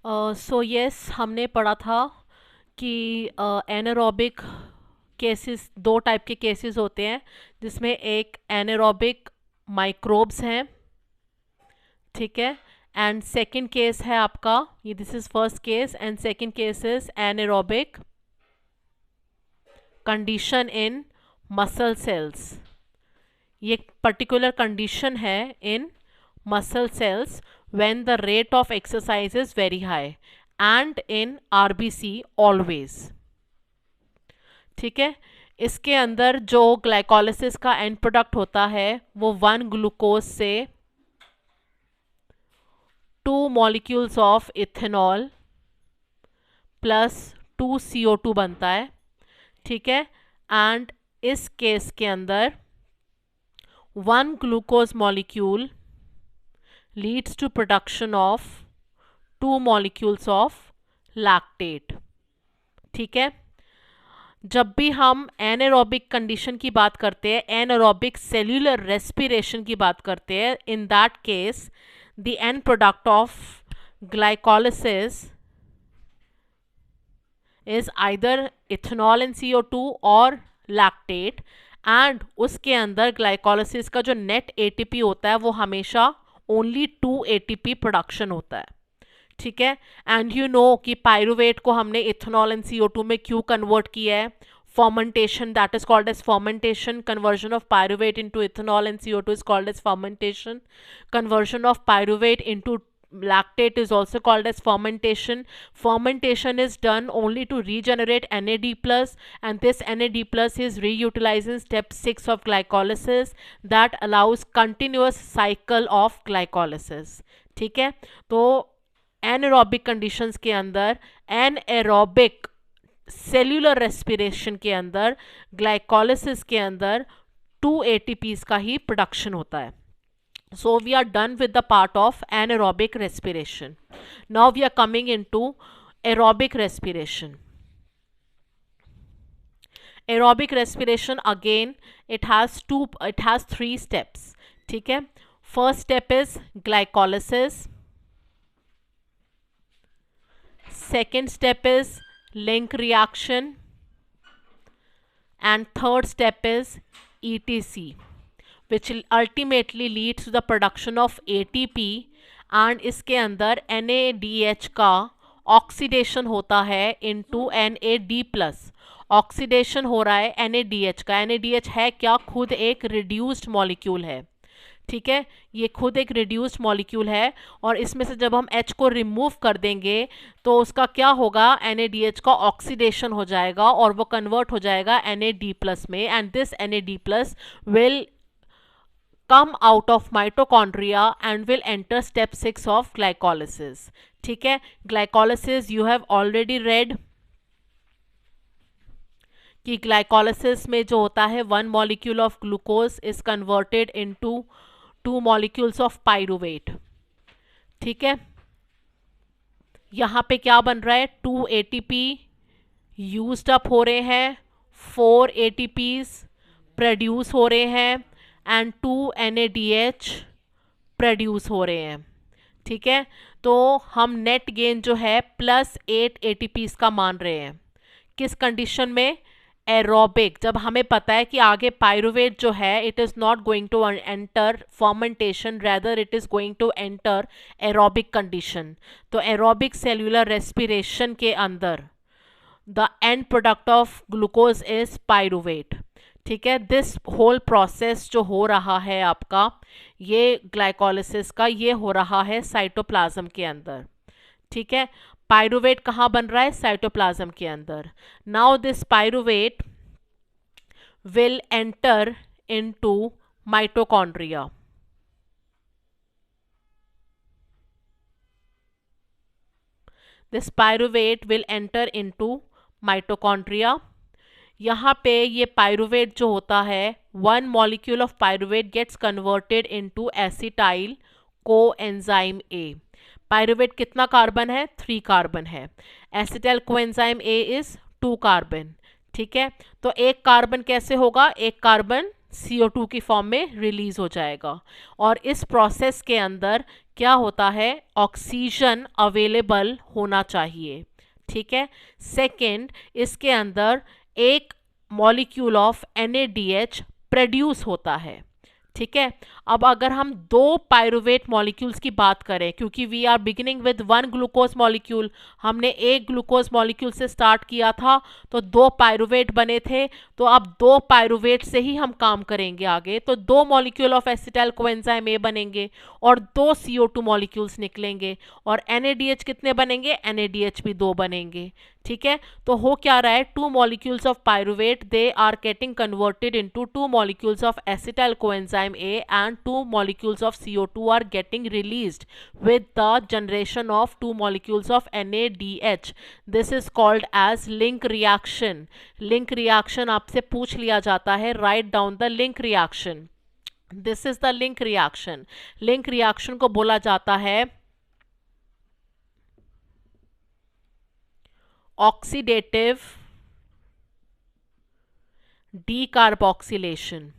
So yes, हमने पढ़ा था कि एनारोबिक केसेस, दो टाइप के केसेस होते हैं, जिसमें एक एनारोबिक माइक्रोब्स हैं, ठीक है। एंड सेकंड केस है आपका, ये this is first case, and second case is anaerobic condition in muscle cells. ये पर्टिकुलर कंडीशन है in muscle cells when the rate of exercise is very high and in RBC always, ठीक है। इसके अंदर जो ग्लाइकोलिसिस का and product होता है वो 1 ग्लूकोज से 2 molecules of ethanol plus 2 CO2 बनता है, ठीक है। एंड इस केस के अंदर 1 glucose molecule leads to production of 2 molecules of lactate, ठीक है। जब भी हम एनारोबिक कंडीशन की बात करते हैं, एनारोबिक सेल्यूलर रेस्पिरेशन की बात करते हैं, in that case the end product of glycolysis is either ethanol and CO2 और लैक्टेट, एंड उसके अंदर ग्लाइकोलिसिस का जो नेट ATP होता है वो हमेशा ओनली 2 ATP प्रोडक्शन होता है, ठीक है। एंड यू नो कि पायरुवेट को हमने इथेनॉल एंड CO2 में क्यों कन्वर्ट किया है? Fermentation, that is called as fermentation. Conversion of pyruvate into ethanol and CO2 is called as fermentation. Conversion of pyruvate into lactate is also called as fermentation. Fermentation is done only to regenerate NAD plus, and this NAD plus is reutilized in step 6 of glycolysis that allows continuous cycle of glycolysis, ठीक है। तो anaerobic conditions के अंदर, anaerobic cellular respiration के अंदर, glycolysis के अंदर 2 ATPs का ही प्रोडक्शन होता है। So we are done with the part of anaerobic respiration. Now we are coming into aerobic respiration. Aerobic respiration, again it has 3 steps, ठीक है। First step is glycolysis. Second step is link reaction, and third step is ETC, which will ultimately lead to the production of ATP, and इसके अंदर NADH का oxidation होता है into NAD+। Oxidation हो रहा है NADH का। NADH है क्या? खुद एक रिड्यूस्ड मॉलिक्यूल है, ठीक है। ये खुद एक रिड्यूस्ड मॉलिक्यूल है, और इसमें से जब हम H को रिमूव कर देंगे तो उसका क्या होगा? NADH का ऑक्सीडेशन हो जाएगा और वो कन्वर्ट हो जाएगा NAD+ में, and this NAD+ will come out of mitochondria and will enter step 6 of glycolysis, ठीक है। glycolysis you have already read कि glycolysis में जो होता है 1 molecule of glucose is converted into 2 molecules of pyruvate, ठीक है। यहाँ पे क्या बन रहा है? 2 ATP used up हो रहे हैं, 4 ATPs प्रोड्यूस हो रहे हैं, एंड 2 NADH प्रोड्यूस हो रहे हैं, ठीक है। तो हम नेट गेन जो है +8 ATPs का मान रहे हैं। किस कंडीशन में? एरोबिक। जब हमें पता है कि आगे पायरुवेट जो है it is not going to enter fermentation, rather it is going to enter aerobic condition. तो एरोबिक सेल्यूलर रेस्पिरेशन के अंदर the end product of glucose is pyruvate, ठीक है। दिस होल प्रोसेस जो हो रहा है आपका, ये ग्लाइकोलिसिस का, ये हो रहा है साइटोप्लाज्म के अंदर, ठीक है। पायरुवेट कहाँ बन रहा है? साइटोप्लाज्म के अंदर। Now this pyruvate will enter into mitochondria, this pyruvate will enter into mitochondria. यहाँ पे ये पायरुवेट जो होता है, 1 molecule of pyruvate gets converted into acetyl coenzyme A। पायरुवेट कितना कार्बन है? 3 कार्बन है। Acetyl coenzyme A is 2 carbon, ठीक है। तो एक कार्बन कैसे होगा? एक कार्बन CO2 की फॉर्म में रिलीज हो जाएगा। और इस प्रोसेस के अंदर क्या होता है, ऑक्सीजन अवेलेबल होना चाहिए। ठीक है। सेकंड, इसके अंदर एक मॉलिक्यूल ऑफ NaDH प्रोड्यूस होता है। ठीक है। अब अगर हम दो पायरुवेट मॉलिक्यूल्स की बात करें, क्योंकि we are beginning with one glucose molecule, हमने एक ग्लूकोज मॉलिक्यूल से स्टार्ट किया था, तो दो पायरुवेट बने थे, तो अब दो पायरुवेट से ही हम काम करेंगे आगे। तो दो मॉलिक्यूल ऑफ एसिटाइल कोएंजाइम ए बनेंगे और दो CO2 मॉलिक्यूल्स निकलेंगे। और NaDH कितने बनेंगे, NaDH भी दो बनेंगे। ठीक है। तो हो क्या रहा है, two molecules of pyruvate they are getting converted into two molecules of acetyl coenzyme A and two molecules of CO2 are getting released with the generation of two molecules of NaDH. This is called as link reaction. Link reaction आपसे पूछ लिया जाता है, write down the link reaction. This is the link reaction. Link reaction को बोला जाता है oxidative decarboxylation.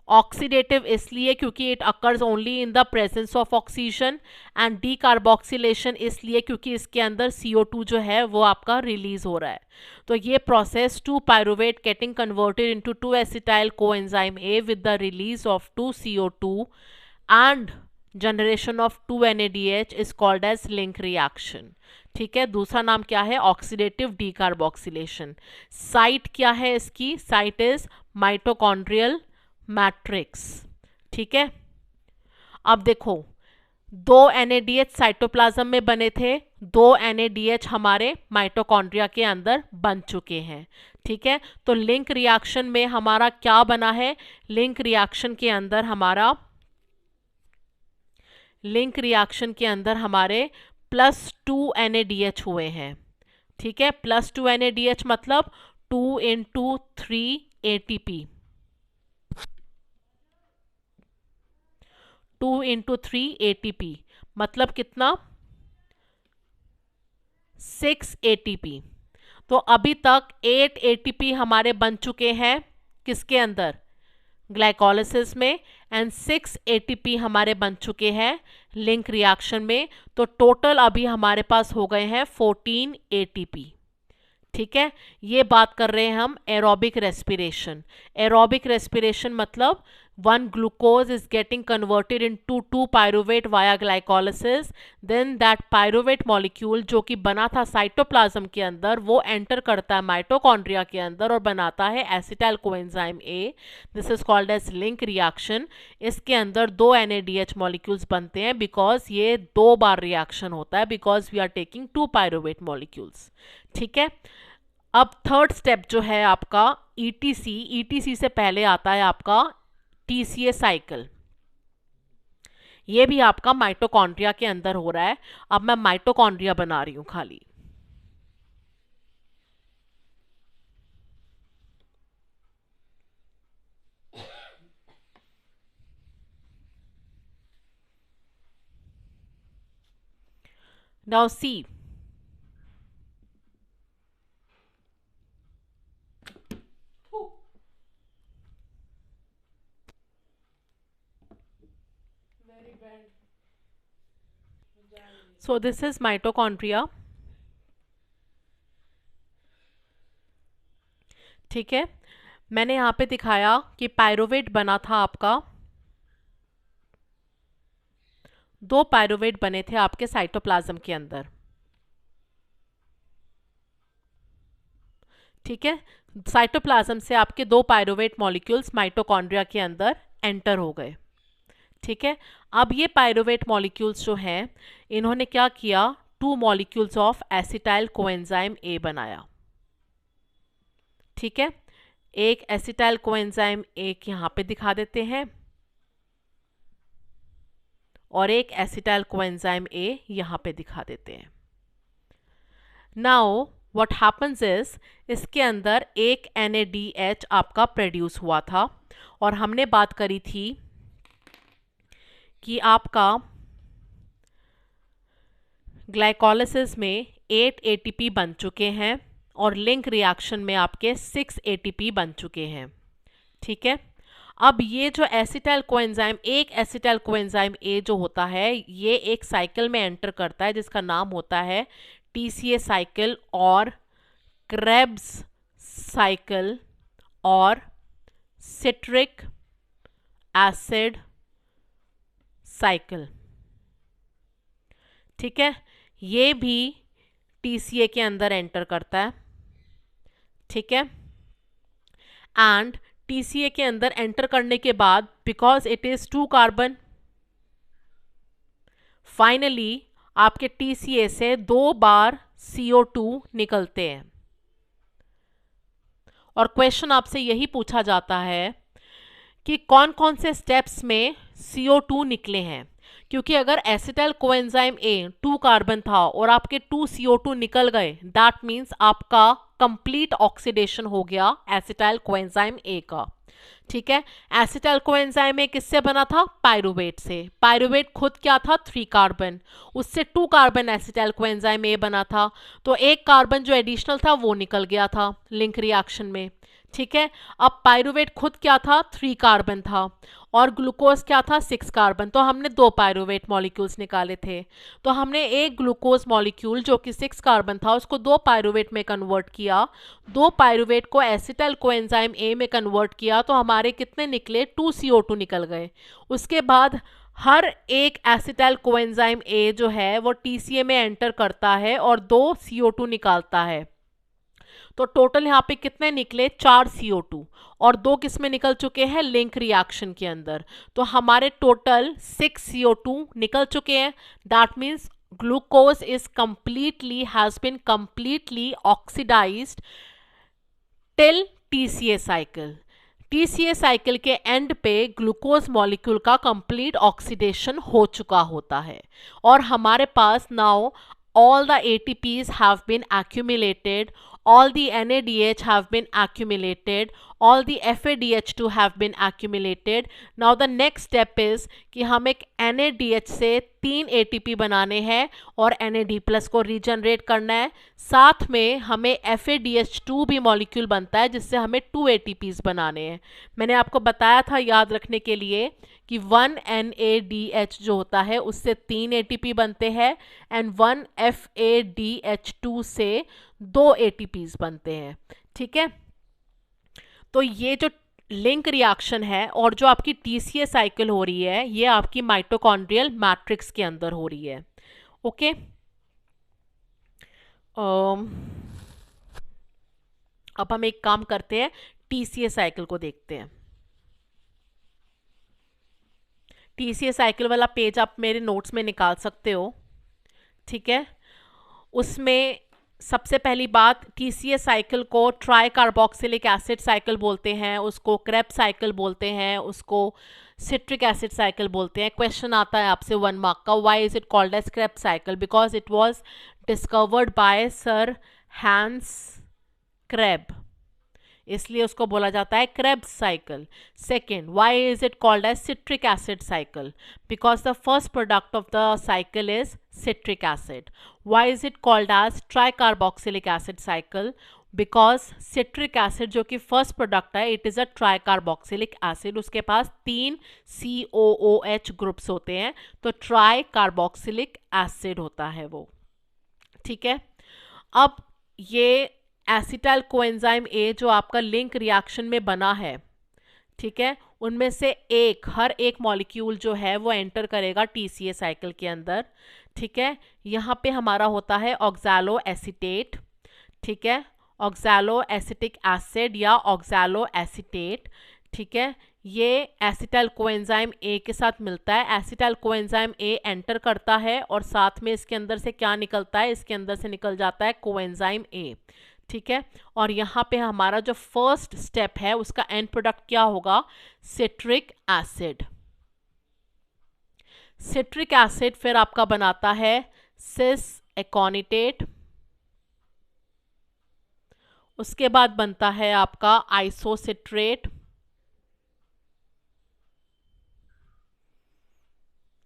Oxidative इसलिए क्योंकि it occurs only in the presence of oxygen, and decarboxylation इसलिए क्योंकि इसके अंदर CO2 जो है वो आपका रिलीज हो रहा है। तो ये process two pyruvate getting converted into two acetyl coenzyme A with the release of two CO2 and generation of two NaDH is called as link reaction. ठीक है। दूसरा नाम क्या है, ऑक्सीडेटिव डीकार्बोक्सिलेशन। साइट क्या है इसकी, साइट इज माइटोकॉन्ड्रियल मैट्रिक्स। ठीक है। अब देखो, दो NaDH साइटोप्लाज्म में बने थे, दो NaDH हमारे माइटोकॉन्ड्रिया के अंदर बन चुके हैं। ठीक है। तो लिंक रिएक्शन में हमारा क्या बना है, लिंक रिएक्शन के अंदर हमारे +2 NaDH हुए हैं। ठीक है। +2 NaDH मतलब 2 × 3 ATP, 2 × 3 ATP मतलब कितना, 6 ATP। तो अभी तक 8 ATP हमारे बन चुके हैं किसके अंदर, ग्लाइकोलिसिस में, एंड 6 ATP हमारे बन चुके हैं लिंक रिएक्शन में। तो टोटल अभी हमारे पास हो गए हैं 14 ATP। ठीक है। ये बात कर रहे हैं हम एरोबिक रेस्पिरेशन। एरोबिक रेस्पिरेशन मतलब one glucose is getting converted into 2 pyruvate via glycolysis, then that pyruvate molecule जो कि बना था साइटोप्लाज्म के अंदर, वो एंटर करता है माइटोकॉन्ड्रिया के अंदर और बनाता है acetyl coenzyme A. This is called as link reaction. इसके अंदर दो NaDH मॉलिक्यूल्स बनते हैं बिकॉज ये दो बार रिएक्शन होता है, because we are taking 2 pyruvate molecules. ठीक है। अब थर्ड स्टेप जो है आपका ETC से पहले आता है आपका TCA साइकिल। ये भी आपका माइटोकॉन्ड्रिया के अंदर हो रहा है। अब मैं माइटोकॉन्ड्रिया बना रही हूं खाली। Now see, so this is mitochondria। ठीक है। मैंने यहाँ पे दिखाया कि पायरुवेट बना था आपका, दो पायरुवेट बने थे आपके साइटोप्लाज्म के अंदर। ठीक है। साइटोप्लाज्म से आपके दो पायरुवेट मॉलिक्यूल्स माइटोकॉन्ड्रिया के अंदर एंटर हो गए। ठीक है। अब ये पायरुवेट मॉलिक्यूल्स जो हैं, इन्होंने क्या किया, 2 मॉलिक्यूल्स ऑफ एसिटाइल कोएंजाइम ए बनाया। ठीक है। एक एसिटाइल कोएंजाइम एक यहाँ पे दिखा देते हैं और एक एसिटाइल कोएंजाइम ए यहाँ पे दिखा देते हैं। नाउ व्हाट हैपन्स इज, इसके अंदर एक NaDH आपका प्रोड्यूस हुआ था और हमने बात करी थी कि आपका ग्लाइकोलिसिस में 8 ATP बन चुके हैं और लिंक रिएक्शन में आपके 6 ATP बन चुके हैं। ठीक है, अब ये जो एसिटाइल कोएंजाइम, एक एसिटाइल कोएंजाइम ए जो होता है, ये एक साइकिल में एंटर करता है जिसका नाम होता है TCA साइकिल और क्रेब्स साइकिल और सिट्रिक एसिड साइकिल। ठीक है, ये भी TCA के अंदर एंटर करता है। ठीक है, एंड TCA के अंदर एंटर करने के बाद, because it is 2 carbon, finally आपके TCA से 2 बार CO2 निकलते हैं। और क्वेश्चन आपसे यही पूछा जाता है कि कौन कौन से स्टेप्स में CO2 निकले हैं, क्योंकि अगर एसिटाइल कोएंजाइम ए 2 कार्बन था और आपके 2 CO2 निकल गए, दैट मीन्स आपका कंप्लीट ऑक्सीडेशन हो गया एसिटाइल कोएंजाइम ए का। ठीक है, एसिटाइल कोएंजाइम ए किससे बना था? पायरुवेट से। पायरुवेट खुद क्या था? 3 कार्बन, उससे 2 कार्बन एसिटाइल कोएंजाइम ए बना था, तो एक कार्बन जो एडिशनल था वो निकल गया था लिंक रिएक्शन में। ठीक है, अब पायरुवेट खुद क्या था? 3 कार्बन था, और ग्लूकोज क्या था? 6 कार्बन, तो हमने 2 पायरुवेट मॉलिक्यूल्स निकाले थे। तो हमने एक ग्लूकोज मॉलिक्यूल जो कि 6 कार्बन था उसको 2 पायरुवेट में कन्वर्ट किया, 2 पायरुवेट को एसिटाइल कोएंजाइम ए में कन्वर्ट किया, तो हमारे कितने निकले? 2 CO2 निकल गए। उसके बाद हर एक एसिटाइल कोएंजाइम ए जो है वो TCA में एंटर करता है और 2 CO2 निकालता है, तो टोटल यहाँ पे कितने निकले? 4 CO2, और 2 किस में निकल चुके हैं? लिंक रिएक्शन के अंदर। तो हमारे टोटल 6 CO2 निकल चुके हैं। That means glucose is completely has been completely oxidized till TCA cycle. TCA cycle के एंड पे ग्लूकोज मॉलिक्यूल का कंप्लीट ऑक्सीडेशन हो चुका होता है, और हमारे पास now all the ATPs have been accumulated, all the NADH have been accumulated, all the FADH2 have been accumulated. Now the next step is कि हम एक NADH से 3 ATP बनाने हैं और NAD प्लस को रीजनरेट करना है। साथ में हमें FADH2 भी मॉलिक्यूल बनता है जिससे हमें 2 ATPs बनाने हैं। मैंने आपको बताया था याद रखने के लिए कि 1 NADH जो होता है उससे 3 ATP बनते हैं, एंड 1 FADH2 से 2 ATPs बनते हैं। ठीक है, तो ये जो लिंक रिएक्शन है और जो आपकी TCA साइकिल हो रही है, ये आपकी माइटोकॉन्ड्रियल मैट्रिक्स के अंदर हो रही है। ओके, अब हम एक काम करते हैं, TCA साइकिल को देखते हैं। TCA साइकिल वाला पेज आप मेरे नोट्स में निकाल सकते हो। ठीक है, उसमें सबसे पहली बात, TCA साइकिल को ट्राई कार्बोक्सिलिक एसिड साइकिल बोलते हैं, उसको क्रेब्स साइकिल बोलते हैं, उसको सिट्रिक एसिड साइकिल बोलते हैं। क्वेश्चन आता है आपसे 1 मार्क का, why is it called as Krebs cycle? Because it was discovered by sir Hans Krebs, इसलिए उसको बोला जाता है Krebs cycle. Second, why is it called as citric acid cycle? Because the first product of the cycle is citric acid. Why is it called as tricarboxylic acid cycle? Because citric acid जो कि first product है, it is a tricarboxylic acid, उसके पास 3 COOH groups होते हैं, तो tricarboxylic acid होता है वो। ठीक है, अब ये एसिटाइल कोएंजाइम ए जो आपका लिंक रिएक्शन में बना है, ठीक है, उनमें से हर एक मॉलिक्यूल जो है वो एंटर करेगा TCA साइकिल के अंदर। ठीक है, यहाँ पे हमारा होता है ऑक्सैलो एसीटेट। ठीक है, ऑक्सैलो एसिटिक एसिड या ऑक्सैलो एसीटेट। ठीक है, ये एसिटाइल कोएंजाइम ए के साथ मिलता है, एसिटाइल कोएंजाइम ए एंटर करता है और साथ में इसके अंदर से क्या निकलता है? इसके अंदर से निकल जाता है कोएंजाइम ए। ठीक है, और यहाँ पे हमारा जो फर्स्ट स्टेप है उसका एंड प्रोडक्ट क्या होगा? Citric acid. सिट्रिक एसिड फिर आपका बनाता है सिस एकोनिटेट, उसके बाद बनता है आपका आइसोसिट्रेट,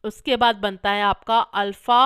उसके बाद बनता है आपका अल्फा